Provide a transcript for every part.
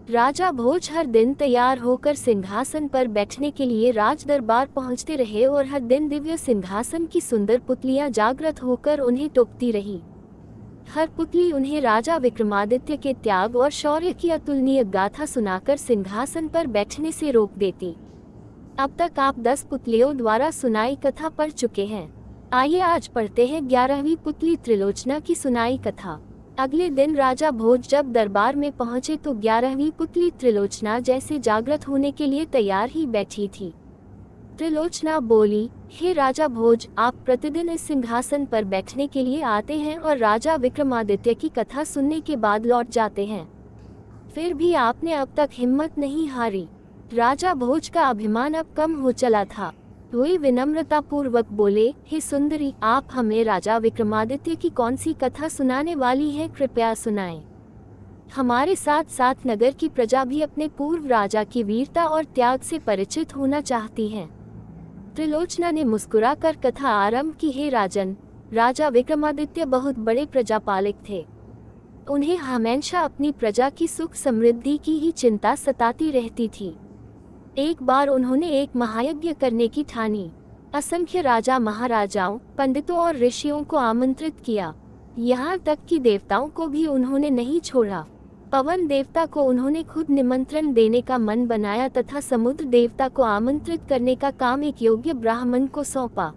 राजा भोज हर दिन तैयार होकर सिंहासन पर बैठने के लिए राज दरबार पहुंचते रहे और हर दिन दिव्य सिंहासन की सुंदर पुतलियां जागृत होकर उन्हें टोकती रही। हर पुतली उन्हें राजा विक्रमादित्य के त्याग और शौर्य की अतुलनीय गाथा सुनाकर सिंहासन पर बैठने से रोक देती। अब तक आप 10 पुतलियों द्वारा सुनाई कथा पढ़ चुके हैं। आइए आज पढ़ते हैं 11वीं पुतली त्रिलोचना की सुनाई कथा। अगले दिन राजा भोज जब दरबार में पहुंचे तो 11वीं पुतली त्रिलोचना जैसे जागृत होने के लिए तैयार ही बैठी थी। त्रिलोचना बोली, हे राजा भोज, आप प्रतिदिन इस सिंहासन पर बैठने के लिए आते हैं और राजा विक्रमादित्य की कथा सुनने के बाद लौट जाते हैं। फिर भी आपने अब तक हिम्मत नहीं हारी। राजा भोज का अभिमान अब कम हो चला था। वे विनम्रता पूर्वक बोले, हे सुंदरी, आप हमें राजा विक्रमादित्य की कौन सी कथा सुनाने वाली हैं, कृपया सुनाएं। हमारे साथ साथ नगर की प्रजा भी अपने पूर्व राजा की वीरता और त्याग से परिचित होना चाहती है। त्रिलोचना ने मुस्कुराकर कथा आरंभ की, हे राजन, राजा विक्रमादित्य बहुत बड़े प्रजापालक थे। उन्हें हमेशा अपनी प्रजा की सुख समृद्धि की ही चिंता सताती रहती थी। एक बार उन्होंने एक महायज्ञ करने की ठानी। असंख्य राजा महाराजाओं, पंडितों और ऋषियों को आमंत्रित किया। यहाँ तक कि देवताओं को भी उन्होंने नहीं छोड़ा। पवन देवता को उन्होंने खुद निमंत्रण देने का मन बनाया तथा समुद्र देवता को आमंत्रित करने का काम एक योग्य ब्राह्मण को सौंपा।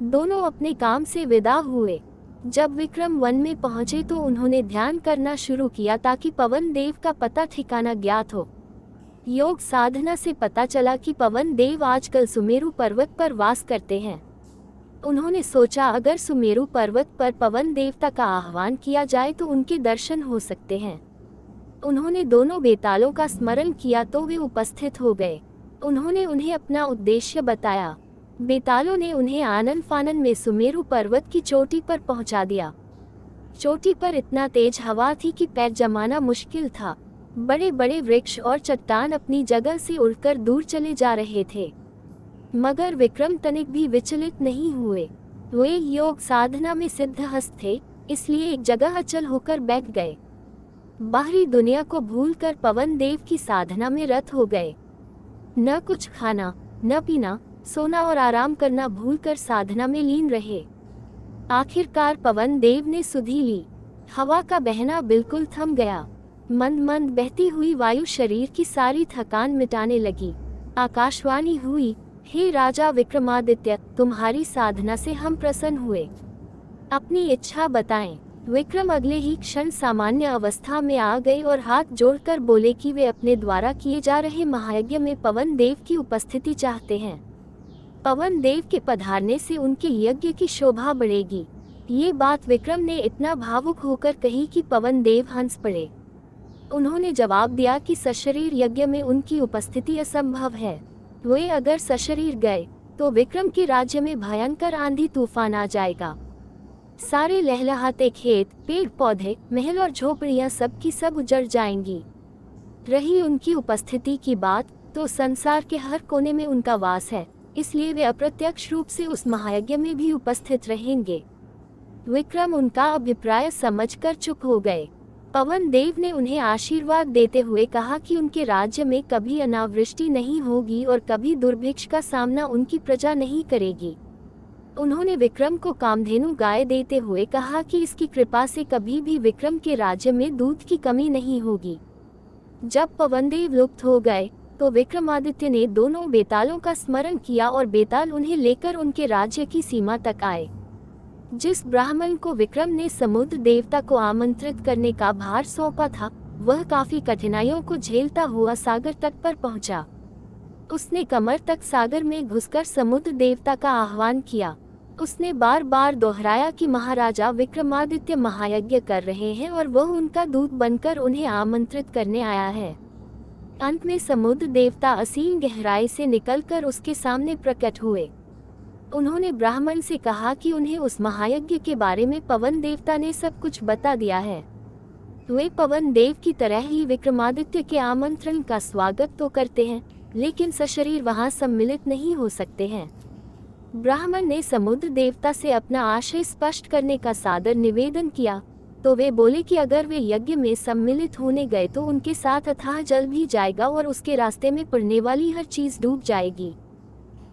दोनों अपने काम से विदा हुए। जब विक्रम वन में पहुंचे तो उन्होंने ध्यान करना शुरू किया ताकि पवन देव का पता ठिकाना ज्ञात हो। योग साधना से पता चला कि पवन देव आजकल सुमेरु पर्वत पर वास करते हैं। उन्होंने सोचा, अगर सुमेरु पर्वत पर पवन देवता का आह्वान किया जाए तो उनके दर्शन हो सकते हैं। उन्होंने दोनों बेतालों का स्मरण किया तो वे उपस्थित हो गए। उन्होंने उन्हें अपना उद्देश्य बताया। बेतालों ने उन्हें आनन फानन में सुमेरु पर्वत की चोटी पर पहुंचा दिया। चोटी पर इतना तेज हवा थी कि पैर जमाना मुश्किल था। बड़े बड़े वृक्ष और चट्टान अपनी जगह से उड़कर दूर चले जा रहे थे, मगर विक्रम तनिक भी विचलित नहीं हुए। वे योग साधना में सिद्धहस्त थे, इसलिए एक जगह अचल होकर बैठ गए। बाहरी दुनिया को भूलकर पवन देव की साधना में रत हो गए। न कुछ खाना, न पीना, सोना और आराम करना भूलकर साधना में लीन रहे। आखिरकार पवन देव ने सुधि ली। हवा का बहना बिल्कुल थम गया। मंद मंद बहती हुई वायु शरीर की सारी थकान मिटाने लगी। आकाशवाणी हुई, हे राजा विक्रमादित्य, तुम्हारी साधना से हम प्रसन्न हुए। अपनी इच्छा बताएं। विक्रम अगले ही क्षण सामान्य अवस्था में आ गए और हाथ जोड़कर बोले कि वे अपने द्वारा किए जा रहे महायज्ञ में पवन देव की उपस्थिति चाहते हैं। पवन देव के पधारने से उनके यज्ञ की शोभा बढ़ेगी। ये बात विक्रम ने इतना भावुक होकर कही कि पवन देव हंस पड़े। उन्होंने जवाब दिया कि सशरीर यज्ञ में उनकी उपस्थिति असंभव है। वे अगर सशरीर गए तो विक्रम के राज्य में भयंकर आंधी तूफान आ जाएगा। सारे लहलहाते खेत, पेड़ पौधे, महल और झोपड़ियां सब की सब उजड़ जाएंगी। रही उनकी उपस्थिति की बात, तो संसार के हर कोने में उनका वास है, इसलिए वे अप्रत्यक्ष रूप से उस महायज्ञ में भी उपस्थित रहेंगे। विक्रम उनका अभिप्राय समझकर चुप हो गए। पवन देव ने उन्हें आशीर्वाद देते हुए कहा कि उनके राज्य में कभी अनावृष्टि नहीं होगी और कभी दुर्भिक्ष का सामना उनकी प्रजा नहीं करेगी। उन्होंने विक्रम को कामधेनु गाय देते हुए कहा कि इसकी कृपा से कभी भी विक्रम के राज्य में दूध की कमी नहीं होगी। जब पवन देव लुप्त हो गए तो विक्रमादित्य ने दोनों बेतालों का स्मरण किया और बेताल उन्हें लेकर उनके राज्य की सीमा तक आए। जिस ब्राह्मण को विक्रम ने समुद्र देवता को आमंत्रित करने का भार सौंपा था, वह काफी कठिनाइयों को झेलता हुआ सागर तट पर पहुंचा। उसने कमर तक सागर में घुसकर समुद्र देवता का आह्वान किया। उसने बार बार दोहराया कि महाराजा विक्रमादित्य महायज्ञ कर रहे हैं और वह उनका दूत बनकर उन्हें आमंत्रित करने आया है। अंत में समुद्र देवता असीम गहराई से निकलकर उसके सामने प्रकट हुए। उन्होंने ब्राह्मण से कहा कि उन्हें उस महायज्ञ के बारे में पवन देवता ने सब कुछ बता दिया है। वे पवन देव की तरह ही विक्रमादित्य के आमंत्रण का स्वागत तो करते हैं, लेकिन सशरीर वहां सम्मिलित नहीं हो सकते हैं। ब्राह्मण ने समुद्र देवता से अपना आशय स्पष्ट करने का सादर निवेदन किया। तो वे बोले कि अगर वे यज्ञ में सम्मिलित होने गए तो उनके साथ अथाह जल भी जाएगा और उसके रास्ते में पड़ने वाली हर चीज डूब जाएगी।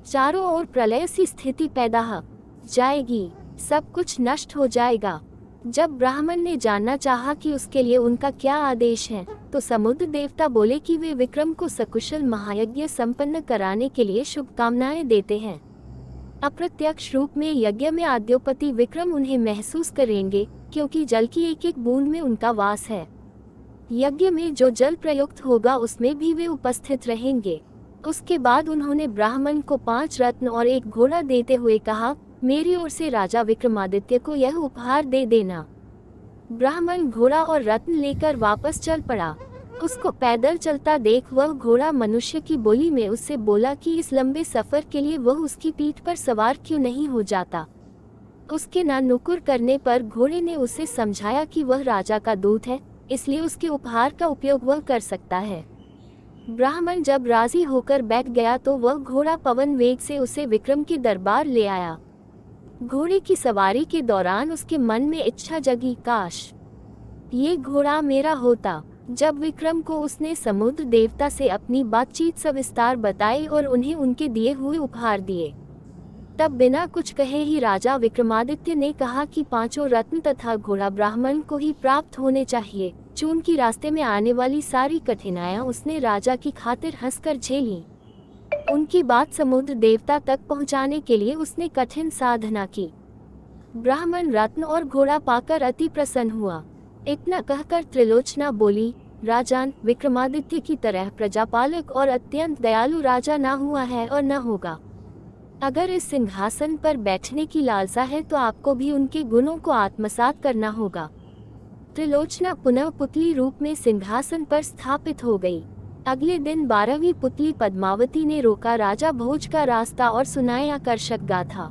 चारों ओर प्रलय सी स्थिति पैदा हो जाएगी, सब कुछ नष्ट हो जाएगा। जब ब्राह्मण ने जानना चाहा कि उसके लिए उनका क्या आदेश है, तो समुद्र देवता बोले कि वे विक्रम को सकुशल महायज्ञ संपन्न कराने के लिए शुभकामनाएं देते हैं। अप्रत्यक्ष रूप में यज्ञ में आद्योपति विक्रम उन्हें महसूस करेंगे, क्योंकि जल की एक एक बूंद में उनका वास है। यज्ञ में जो जल प्रयुक्त होगा उसमें भी वे उपस्थित रहेंगे। उसके बाद उन्होंने ब्राह्मण को 5 रत्न और एक घोड़ा देते हुए कहा, मेरी ओर से राजा विक्रमादित्य को यह उपहार दे देना। ब्राह्मण घोड़ा और रत्न लेकर वापस चल पड़ा। उसको पैदल चलता देख वह घोड़ा मनुष्य की बोली में उससे बोला कि इस लंबे सफर के लिए वह उसकी पीठ पर सवार क्यों नहीं हो जाता। उसके ना नुकुर करने पर घोड़े ने उसे समझाया कि वह राजा का दूत है, इसलिए उसके उपहार का उपयोग वह कर सकता है। ब्राह्मण जब राजी होकर बैठ गया तो वह घोड़ा पवन वेग से उसे विक्रम के दरबार ले आया। घोड़े की सवारी के दौरान उसके मन में इच्छा जगी, काश ये घोड़ा मेरा होता। जब विक्रम को उसने समुद्र देवता से अपनी बातचीत सविस्तार बताई और उन्हें उनके दिए हुए उपहार दिए, तब बिना कुछ कहे ही राजा विक्रमादित्य ने कहा कि 5 रत्न तथा घोड़ा ब्राह्मण को ही प्राप्त होने चाहिए। चून की रास्ते में आने वाली सारी कठिनाइयां उसने राजा की खातिर हंसकर झेली। उनकी बात समुद्र देवता तक पहुंचाने के लिए उसने कठिन साधना की। ब्राह्मण रत्न और घोड़ा पाकर अति प्रसन्न हुआ। इतना कहकर त्रिलोचना बोली, राजन, विक्रमादित्य की तरह प्रजापालक और अत्यंत दयालु राजा ना हुआ है और न होगा। अगर इस सिंहासन पर बैठने की लालसा है तो आपको भी उनके गुणों को आत्मसात करना होगा। त्रिलोचना पुनः पुतली रूप में सिंहासन पर स्थापित हो गई। अगले दिन 12वीं पुतली पद्मावती ने रोका राजा भोज का रास्ता और सुनाए आकर्षक गाथा।